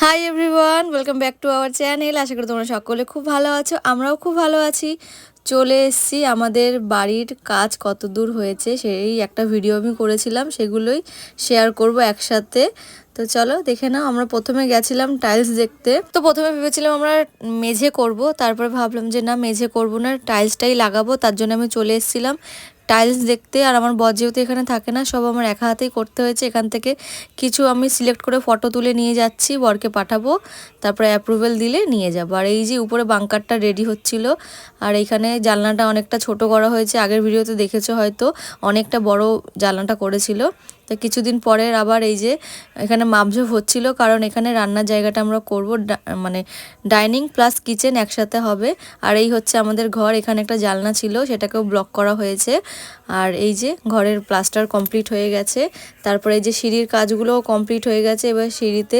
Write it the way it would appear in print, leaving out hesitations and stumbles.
High everyone, welcome back to our channel. আশা করি তোমরা সকলে খুব ভালো আছো, আমরাও খুব ভালো আছি। চলে এসেছি, আমাদের বাড়ির কাজ কত দূর হয়েছে সেই একটা ভিডিও আমি করেছিলাম, সেগুলোই শেয়ার করব একসাথে। তো চলো দেখে নাও। আমরা প্রথমে গেছিলাম টাইলস দেখতে। তো প্রথমে ভেবেছিলাম আমরা মেঝে করব, তারপরে ভাবলাম যে না, মেঝে করব না, টাইলসটাই লাগাবো। তার জন্য আমি চলে এসেছিলাম টাইলস দেখতে। আর আমার বর যেহেতু এখানে থাকে না, সব আমার একা হাতেই করতে হয়েছে। এখান থেকে কিছু আমি সিলেক্ট করে ফটো তুলে নিয়ে যাচ্ছি, বরকে পাঠাবো, তারপরে অ্যাপ্রুভেল দিলে নিয়ে যাবো। আর এই যে উপরে বাংকারটা রেডি হচ্ছিল, আর এইখানে জানলাটা অনেকটা ছোট করা হয়েছে। আগের ভিডিওতে দেখেছো হয়তো, অনেকটা বড় জানলাটা করেছিল। তো কিছুদিন পরের আবার এই যে এখানে মাপঝোপ হচ্ছিল, কারণ এখানে রান্নার জায়গাটা আমরা করব, মানে ডাইনিং প্লাস কিচেন একসাথে হবে। আর এই হচ্ছে আমাদের ঘর। এখানে একটা জানলা ছিল, সেটাকেও ব্লক করা হয়েছে। আর এই যে ঘরের প্লাস্টার কমপ্লিট হয়ে গেছে। তারপরে এই যে সিঁড়ির কাজগুলোও কমপ্লিট হয়ে গেছে। এবার সিঁড়িতে